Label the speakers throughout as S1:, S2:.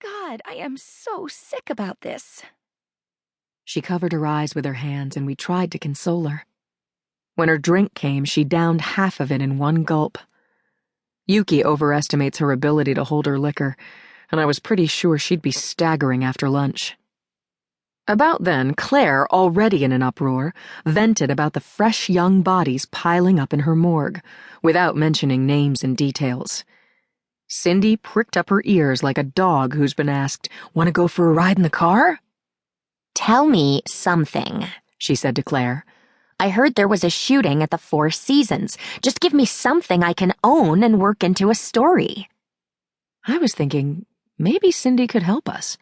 S1: God, I am so sick about this."
S2: She covered her eyes with her hands, and we tried to console her. When her drink came, she downed half of it in one gulp. Yuki overestimates her ability to hold her liquor, and I was pretty sure she'd be staggering after lunch. About then, Claire, already in an uproar, vented about the fresh young bodies piling up in her morgue, without mentioning names and details. Cindy pricked up her ears like a dog who's been asked, "Want to go for a ride in the car?"
S3: "Tell me something," she said to Claire. "I heard there was a shooting at the Four Seasons. Just give me something I can own and work into a story."
S2: I was thinking, maybe Cindy could help us.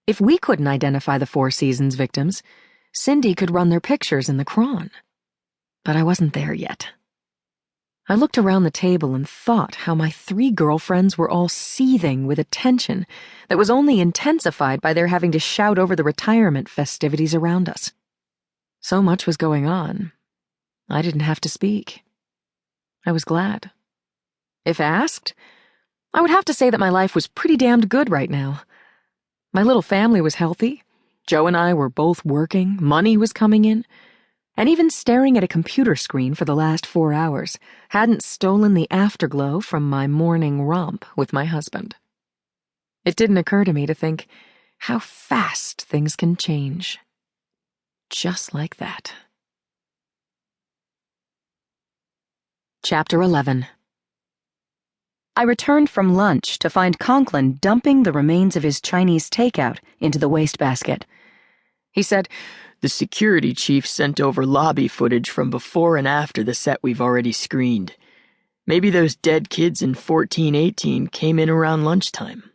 S2: If we couldn't identify the Four Seasons victims, Cindy could run their pictures in the cron. But I wasn't there yet. I looked around the table and thought how my 3 girlfriends were all seething with a tension that was only intensified by their having to shout over the retirement festivities around us. So much was going on, I didn't have to speak. I was glad. If asked, I would have to say that my life was pretty damned good right now. My little family was healthy, Joe and I were both working, money was coming in, and even staring at a computer screen for the last 4 hours hadn't stolen the afterglow from my morning romp with my husband. It didn't occur to me to think how fast things can change. Just like that. Chapter 11. I returned from lunch to find Conklin dumping the remains of his Chinese takeout into the wastebasket. He said,
S4: "The security chief sent over lobby footage from before and after the set we've already screened. Maybe those dead kids in 1418 came in around lunchtime."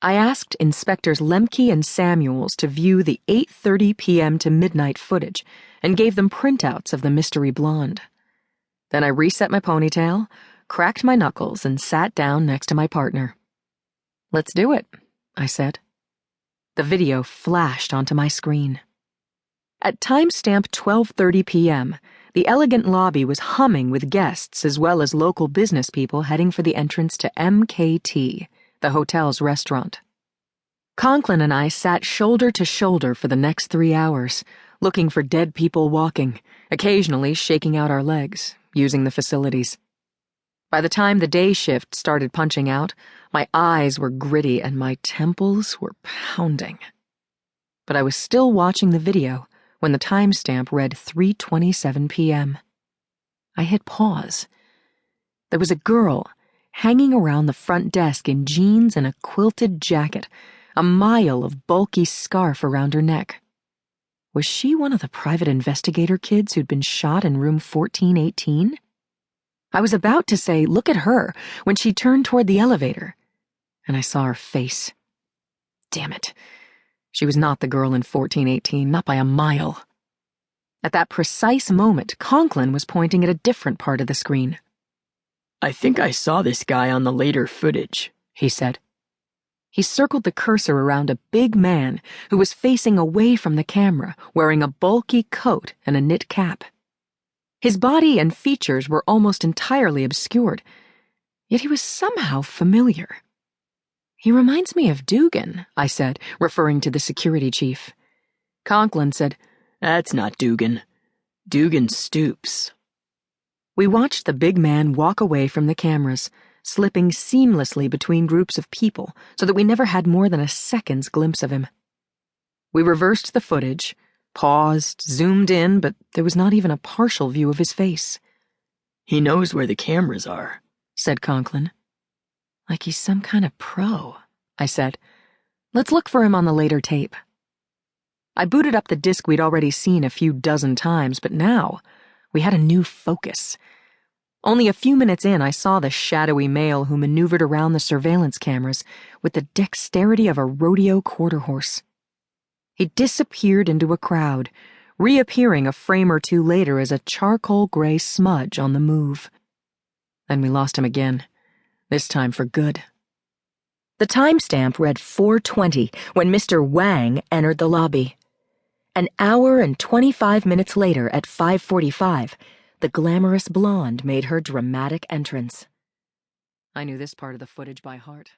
S2: I asked Inspectors Lemke and Samuels to view the 8:30 p.m. to midnight footage and gave them printouts of the mystery blonde. Then I reset my ponytail, cracked my knuckles, and sat down next to my partner. "Let's do it," I said. The video flashed onto my screen. At timestamp 12:30 p.m., the elegant lobby was humming with guests as well as local business people heading for the entrance to MKT, the hotel's restaurant. Conklin and I sat shoulder to shoulder for the next 3 hours, looking for dead people walking, occasionally shaking out our legs, using the facilities. By the time the day shift started punching out, my eyes were gritty and my temples were pounding. But I was still watching the video when the timestamp read 3:27 p.m. I hit pause. There was a girl hanging around the front desk in jeans and a quilted jacket, a mile of bulky scarf around her neck. Was she one of the private investigator kids who'd been shot in room 1418? I was about to say, "Look at her," when she turned toward the elevator, and I saw her face. Damn it. She was not the girl in 1418, not by a mile. At that precise moment, Conklin was pointing at a different part of the screen.
S4: "I think I saw this guy on the later footage," he said.
S2: He circled the cursor around a big man who was facing away from the camera, wearing a bulky coat and a knit cap. His body and features were almost entirely obscured, yet he was somehow familiar. "He reminds me of Dugan," I said, referring to the security chief. Conklin said,
S4: "That's not Dugan. Dugan Stoops."
S2: We watched the big man walk away from the cameras, slipping seamlessly between groups of people so that we never had more than a second's glimpse of him. We reversed the footage, paused, zoomed in, but there was not even a partial view of his face.
S4: "He knows where the cameras are,"
S2: said Conklin. "Like he's some kind of pro," I said. "Let's look for him on the later tape." I booted up the disc we'd already seen a few dozen times, but now we had a new focus. Only a few minutes in, I saw the shadowy male who maneuvered around the surveillance cameras with the dexterity of a rodeo quarter horse. He disappeared into a crowd, reappearing a frame or two later as a charcoal gray smudge on the move. Then we lost him again, this time for good. The timestamp read 4:20 when Mr. Wang entered the lobby. An hour and 25 minutes later, at 5:45, the glamorous blonde made her dramatic entrance. I knew this part of the footage by heart.